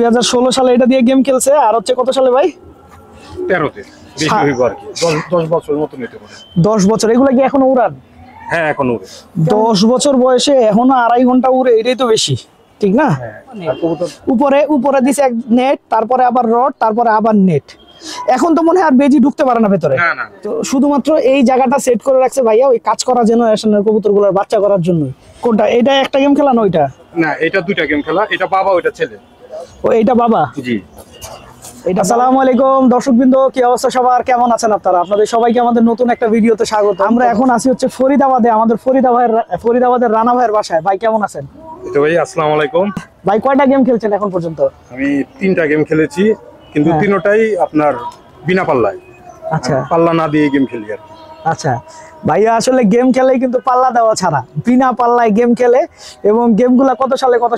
2016 সালে এটা দিয়ে গেম খেলছে, আর হচ্ছে কত সালে ভাই? 13-তে বেশি হইব আর কি, 10 বছর মতো নিতে পারে। 10 বছর। এগুলা কি এখনো উড়ান? হ্যাঁ এখন উড়ে। 10 বছর বয়সে এখনো 2.5 ঘন্টা উড়ে, এটাই তো বেশি, ঠিক না? উপরে উপরে দিছে এক নেট, তারপরে আবার রড, তারপরে আবার নেট। এখন তো মনে হয় আর বেজি ঢুকতে পারে না ভেতরে। তো শুধুমাত্র এই জায়গাটা সেট করে রাখছে ভাইয়া ওই কাজ করা জেনারেশনের কবুতরগুলোর বাচ্চা করার জন্য। কোনটা এটা? একটা গেম খেলা না ওইটা? না এটা দুইটা গেম খেলা, এটা বাবা ওইটা ছেলে। ও এইটা বাবা? জি। আসসালামু আলাইকুম দর্শকবৃন্দ, কি অবস্থা সবার, কেমন আছেন আপনারা? আপনাদের সবাইকে আমাদের নতুন একটা ভিডিওতে স্বাগত। আমরা এখন আছি হচ্ছে ফরিদাবাদে, আমাদের ফরিদাবাদের রানা ভাইয়ের বাসায়। ভাই কেমন আছেন? তো ভাই আসসালামু আলাইকুম। ভাই কয়টা গেম খেলছেন এখন পর্যন্ত? আমি 3টা গেম খেলেছি, কিন্তু তিনটাই আপনার বিনা পাল্লায়। আচ্ছা, পাল্লা না দিয়ে গেম খেলি আর কি। আচ্ছা ভাইয়া আসলে গেম খেলে কিন্তু পাল্লা দেওয়া ছাড়া, বিনা পাল্লায় গেম খেলে। এবং গেমগুলা কত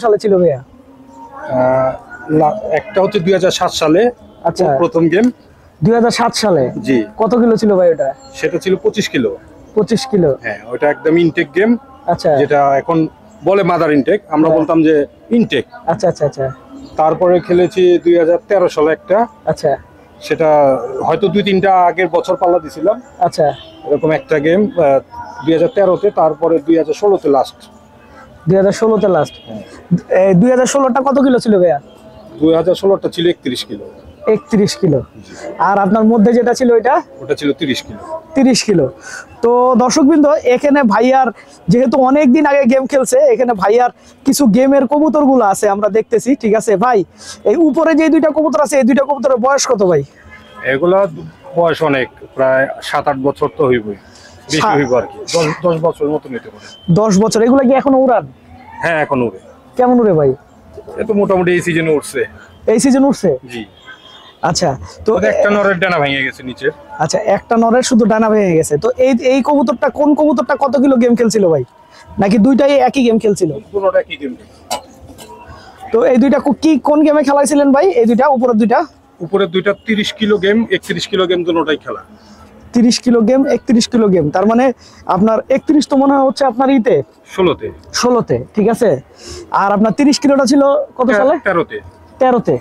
সালে ছিল ভাইয়া? একটা হচ্ছে 2007 সালে। আচ্ছা, প্রথম গেম 2007 সালে। জি। কত কিলো ছিল ভাই ওটা? সেটা ছিল 25 কিলো। 25 কিলো? হ্যাঁ, ওটা একদম ইনটেক গেম। আচ্ছা, যেটা এখন বলে মাদার ইনটেক, আমরা বলতাম যে ইনটেক। আচ্ছা আচ্ছা আচ্ছা। তারপরে খেলেছি 2013 সালে একটা। আচ্ছা, সেটা হয়তো 2-3টা আগের বছর পাল্লা দিছিলাম। আচ্ছা, এরকম একটা গেম 2013-তে, তারপরে 2016-তে লাস্ট। 2016-তে লাস্ট। 2016টা কত কিলো ছিল ভাইয়া? 2016টা ছিল 31 কিলো। 31 কিলো। আর আপনার মধ্যে যেটা ছিল ওটা ছিল 30 কিলো। 30 কিলো। তো দর্শকবৃন্দ, এখানে ভাইয়ার যেহেতু অনেক দিন আগে গেম খেলছে, এখানে ভাইয়ার কিছু গেমের কবুতরগুলো আছে আমরা দেখতেছি, ঠিক আছে ভাই? এই উপরে যে দুইটা কবুতর আছে, এই দুইটা কবুতরের বয়স কত ভাই? এগুলা বয়স অনেক, প্রায় 7-8 বছর তো হইবই, বেশি হইব আর কি, 10 বছর মতো নিতে পারে। 10 বছর। এগুলা কি এখনো উড়ান? হ্যাঁ এখন উড়ে। কেমন উড়ে ভাই? এ তো মোটামুটি এই সিজনে উঠছে। এই সিজন উঠছে? জি। আচ্ছা, তো একটা নরের ডানা ভেঙে গেছে নিচে। আচ্ছা, একটা নরের শুধু ডানা ভেঙে গেছে। তো এই কবুতরটা, কোন কবুতরটা কত কিলো গেম খেলছিল ভাই? নাকি দুইটাই একই গেম খেলছিল? দুটোটা একই গেম। তো এই দুইটা কোন গেমে খেলাইছিলেন ভাই? এই দুইটা উপরের দুইটা? উপরের দুইটা 30 কিলো গেম, 31 কিলো গেম, দুটোটাই খেলা। 30 কিলো গেম, 31 কিলো গেম। তার মানে আপনার 31 তো মনে হয় হচ্ছে আপনার 16তে, ঠিক আছে। আর আপনার 30 কিলোটা ছিল কত সালে? 13তে।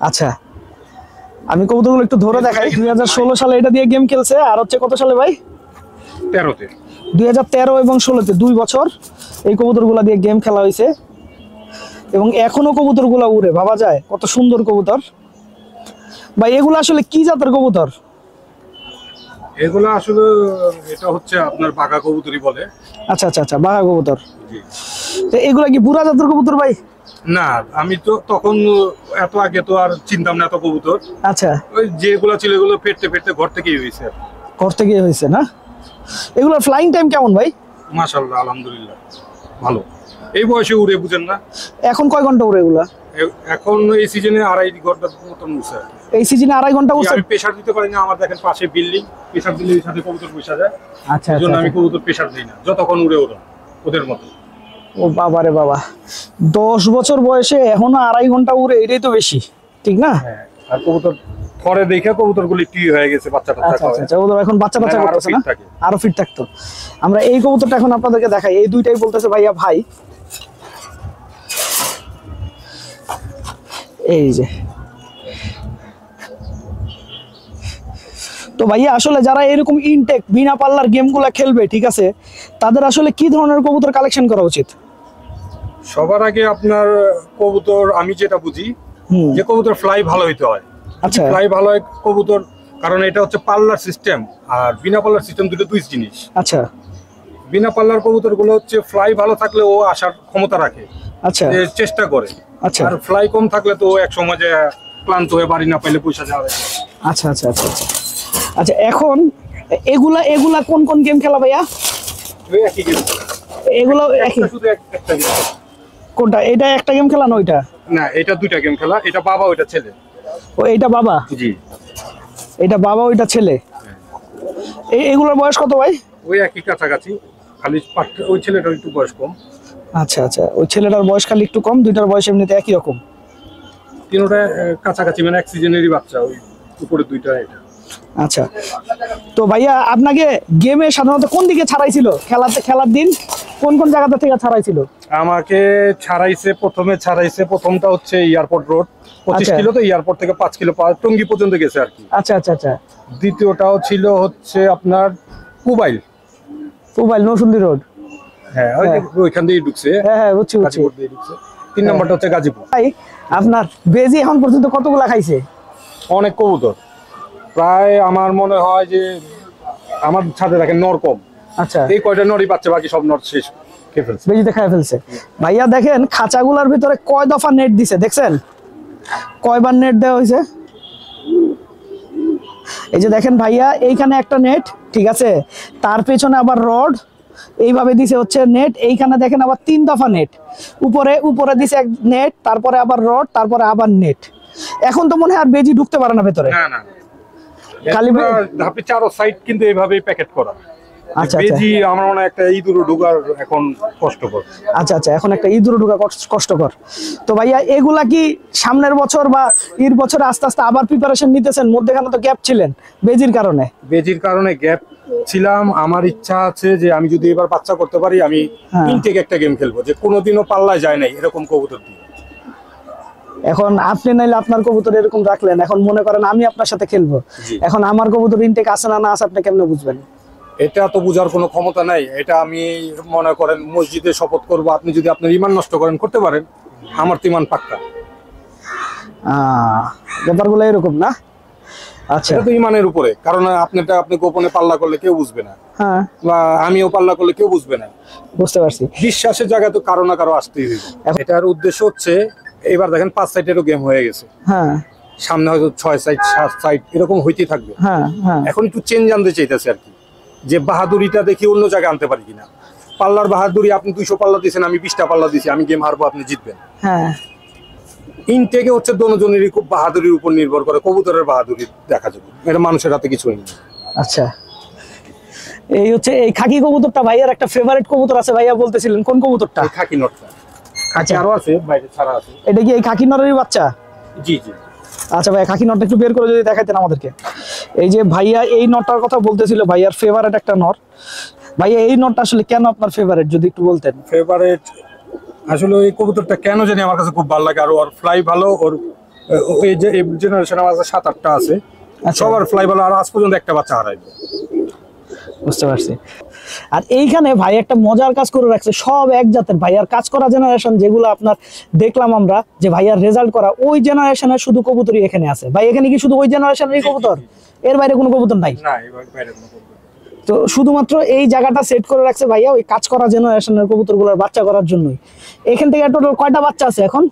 আচ্ছা, আমি কবুতরগুলো একটু ধরে দেখাই। 2016 সালে এটা দিয়ে গেম খেলছে, আর হচ্ছে কত সালে ভাই? 13তে। 2013 এবং 16তে 2 বছর এই কবুতরগুলা দিয়ে গেম খেলা হয়েছে। এবং এখনো কবুতরগুলা উড়ে, ভাবা যায় কত সুন্দর কবুতর ভাই। এগুলো আসলে কি জাতের কবুতর? এগুলো আসলে এটা হচ্ছে আপনার বাঘা কবুতরই বলে। আচ্ছা আচ্ছা আচ্ছা, বাঘা কবুতর। তো এগুলা কি বুড়া জাতের কবুতর ভাই? না, আমি তো তখন এত আগে তো আর চিন্তাম না এত কবুতর। আচ্ছা, ওই যেগুলো ছিল এগুলো ফেরতে ফেরতে ঘর থেকেই হয়েছে। ঘর থেকে হয়েছে না? এগুলোর ফ্লাইং টাইম কেমন ভাই? মাশাআল্লাহ, আলহামদুলিল্লাহ ভালো। এই বয়সে উড়ে, বুঝেন না? এখন কয় ঘন্টা উড়ে এগুলা? এখন এই সিজনে 2.5 ঘন্টা মতন উড়ছে। এই সিজনে 2.5 ঘন্টা উড়ছে? আমি প্রেসার দিতে পারি না, আমার দেখেন পাশে বিল্ডিং, প্রেসার দিলে এর সাথে কবুতর বসা যায়। আচ্ছা, এজন্য আমি কবুতর প্রেসার দিই না, যতক্ষণ উড়ে ওদের মতো। ও বাবা রে বাবা, 10 বছর বয়সে এখনো 2.5 ঘন্টা উড়ে, এটাই তো বেশি, ঠিক না? হ্যাঁ, আর কবুতর পরে দেখে কবুতরগুলি টি হয়ে গেছে, বাচ্চা কাচ্চা। আচ্ছা আচ্ছা, ওদের এখন বাচ্চা করতেছে না, আরো ফিট থাকতো। আমরা এই কবুতরটা এখন আপনাদেরকে দেখাই। এই দুইটাই বলতেছে ভাইয়া ভাই। এই যে, তো ভাইয়া আসলে যারা এরকম ইনটেক বিনা পাল্লার গেমগুলা খেলবে, ঠিক আছে, তাদের আসলে কি ধরনের কবুতর কালেকশন করা উচিত? সবার আগে আপনার কবুতর, আমি যেটা বুঝি যে কবুতর ফ্লাই ভালো হইতে হয়। আচ্ছা, ফ্লাই ভালো হয় কবুতর, কারণ এটা হচ্ছে পাল্লার সিস্টেম আর বিনা পাল্লার সিস্টেম, দুই জিনিস। আচ্ছা, বিনা পাল্লার কবুতর গুলো হচ্ছে ফ্লাই ভালো থাকলে ও আসার ক্ষমতা রাখে, আচ্ছা, চেষ্টা করে। আচ্ছা, আর ফ্লাই কম থাকলে তো এক সময় যে ক্লান্ত হয়ে বাড়ি না পাইলে পয়সা যাবে। আচ্ছা আচ্ছা আচ্ছা আচ্ছা আচ্ছা। এখন এগুলা কোন কোন গেম খেলা ভাইয়া? একই গেম। এগুলো একই? শুধু একটা গেম। কোনটা? এটা একটা গেম খেলা না ওইটা? না, এটা দুইটা গেম খেলা। এটা বাবা, ওইটা ছেলে। ও এইটা বাবা? জি। এটা বাবা, ওইটা ছেলে। এগুলোর বয়স কত ভাই? ওই একই কাছাকাছি, খালি ওই ছেলেটার একটু বয়স কম। আচ্ছা আচ্ছা, ওই ছেলেটার বয়স খালি একটু কম, দুইটার বয়স এমনিতে একই রকম। তিনটা কাছাকাছি, মানে এক সিজনেরই বাচ্চা, ওই উপরে দুইটা এটা। আচ্ছা, তো ভাইয়া আপনাকে গেমে সাধারণত কোন দিকে ছাড়াইছিল খেলার দিন? কোন কোন জায়গাটা থেকে ছাড়াইছিল? আমাকে প্রথমে ছাড়াইছে, প্রথমটা হচ্ছে এয়ারপোর্ট রোড 25 আচ্ছা। কিলো, তো এয়ারপোর্ট থেকে 5 কিলো টঙ্গী পর্যন্ত গেছে আর কি। আচ্ছা আচ্ছা আচ্ছা। দ্বিতীয়টাও ছিল হচ্ছে আপনার মোবাইল নরসিংদী রোড। হ্যাঁ, ওইখান দিয়ে ঢুকছে, হ্যাঁ হ্যাঁ, বুঝছি বুঝছি। গাজীপুর দিয়ে ঢুকছে। 3 নম্বরটা হচ্ছে গাজীপুর। ভাই আপনার বেজি এখন পর্যন্ত কতগুলা খাইছে? অনেক কবুতর, প্রায় আমার মনে হয় যে আমার ছাদে দেখেন নর কম, আচ্ছা, এই কয়টা নরই পাচ্ছে, বাকি সব নর শেষ খেয়ে ফেলছে। বেজিতে খাই ফেলছে। ভাইয়া দেখেন খাঁচাগুলার ভিতরে কয় দফা নেট দিছে, দেখছেন কয়বার নেট দেওয়া হয়েছে? এই যে দেখেন ভাইয়া, এইখানে একটা নেট, ঠিক আছে, তার পেছনে আবার রড, এইভাবে দিছে হচ্ছে নেট। এইখানে দেখেন আবার 3 দফা নেট, উপরে দিছে এক নেট, তারপরে আবার রড, তারপরে আবার নেট। এখন তো মনে হয় আর বেজি ঢুকতে পারে না ভেতরে। না না, খালি ধাপে চারো সাইড কিন্তু এইভাবেই প্যাকেট করা। আচ্ছা, বেজি আমার মনে হয় একটা ইঁদুরও ঢোকার এখন কষ্টকর। আচ্ছা আচ্ছা, এখন একটা ইঁদুর ঢোকা কষ্টকর। তো ভাইয়া এগুলা কি সামনের বছর বা এর বছরে আস্তে আস্তে আবার প্রিপারেশন নিতেছেন? মধ্যখানে তো গ্যাপ ছিলেন বেজির কারণে। বেজির কারণে গ্যাপ ছিলাম, আমার ইচ্ছা আছে যে আমি যদি এবার বাচ্চা করতে পারি, আমি হ্যাঁ। ইনটেক একটা গেম খেলবো, যে কোনোদিনও পাল্লায় যায় নাই এরকম কবুতর দিয়ে। এখন আপনি নাইলে আপনার কবুতর এরকম রাখলেন, এখন মনে করেন আমি আপনার সাথে খেলবো, জি। এখন আমার কবুতর ইনটেক আছে না না আছে আপনি কেমনে বুঝবেন? এটা তো বোঝার কোনো ক্ষমতা নাই। এটা আমি মনে করেন মসজিদে শপথ করবো, আপনি যদি আপনার ইমান নষ্ট করেন করতে পারেন, আমার তো ইমান পাক্কা। ব্যাপারগুলো এরকম না? আচ্ছা, এটা তো ইমানের উপরে, কারণ আপনি গোপনে পাল্লা করলে কেউ বুঝবে না, হ্যাঁ বা আমিও পাল্লা করলে কেউ বুঝবে না। বুঝতে পারছি। বিশ্বাসের জায়গায় তো কারো না কারো আসতেই হবে। এটার উদ্দেশ্য হচ্ছে, এবার দেখেন 5 সাইডেরও গেম হয়ে গেছে, হ্যাঁ সামনে হয়তো 6 সাইড 7 সাইড এরকম হইতেই থাকবে। হ্যাঁ হ্যাঁ, এখন একটু চেঞ্জ আনতে চাইতেছে আর কি, যে বাহাদুরিটা দেখি অন্য জায়গায় আনতে পারি কিনা। পাল্লার বাহাদুরি, আপনি 200 পাল্লা দিয়েছেন, আমি 20টা পাল্লা দিয়েছি, আমি গেম হারবো, আপনি জিতবেন। হ্যাঁ ইনটেকে হচ্ছে দোনোজনেরই খুব বাহাদুরির উপর নির্ভর করে, কবুতরের বাহাদুরি দেখা যাবে, এটা মানুষের হাতে কিছু নেই। আচ্ছা, এই হচ্ছে এই খাকি কবুতরটা ভাইয়ার একটা ফেভারিট কবুতর আছে, ভাইয়া বলতেছিলেন কোন কবুতরটা? এই খাকি নটটা, খাকি আচ্ছা, আরো আছে বাইরে ছাড়া আছে। এটা কি এই খাকি নরেরই বাচ্চা? জি জি। আচ্ছা ভাইয়া, খাকি নটটা একটু বের করে যদি দেখাইতেন আমাদেরকে। এই যে ভাইয়া এই নটটার কথা বলতেছিল, ভাইয়ার ফেভারিট একটা নট। ভাইয়া এই নটটা আসলে কেন আপনার ফেভারিট যদি একটু বলতেন? ফেভারিট আসলে এই কবুতরটা কেন জানি আমার কাছে খুব ভালো লাগে, আর ওর ফ্লাই ভালো, ওর এই যে এই জেনারেশন আমার কাছে 7-8টা আছে, আচ্ছা। সবার ফ্লাই ভালো, আর আজ পর্যন্ত একটা বাচ্চা হারাইনি। বুঝতে পারছি। আর এইখানে ভাই একটা মজার কাজ করে রাখছে, সব এক জাতের ভাইয়ার কাজ করা জেনারেশন, যেগুলো আপনার দেখলাম আমরা যে ভাইয়ার রেজাল্ট করা, ওই জেনারেশনের শুধু কবুতরই এখানে আছে। ভাই এখানে কি শুধু ওই জেনারেশনেরই কবুতর, এর বাইরে কোনো কবুতর নাই? না, এবার বাইরে কোনো কবুতর। তো শুধুমাত্র এই জায়গাটা সেট করে রাখছে ভাইয়া ওই কাজ করা জেনারেশনের কবুতরগুলোর বাচ্চা করার জন্যই। এখান থেকে টোটাল কয়টা বাচ্চা আছে এখন?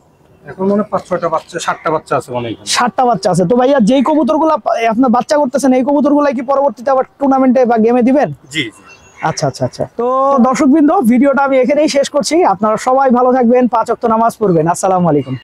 এখন মনে 5-6টা বাচ্চা, 7টা বাচ্চা আছে মনে হয়। 7টা বাচ্চা আছে। তো ভাইয়া যেই কবুতরগুলো আপনার বাচ্চা করতেছেন, এই কবুতরগুলো কি পরবর্তীতে আবার টুর্নামেন্টে বা গেমে দিবেন? জি জি। আচ্ছা আচ্ছা আচ্ছা। তো দর্শকবৃন্দ, ভিডিওটা আমি এখানেই শেষ করছি। আপনারা সবাই ভালো থাকবেন, 5 ওয়াক্ত নামাজ পড়বেন। আসসালামু আলাইকুম।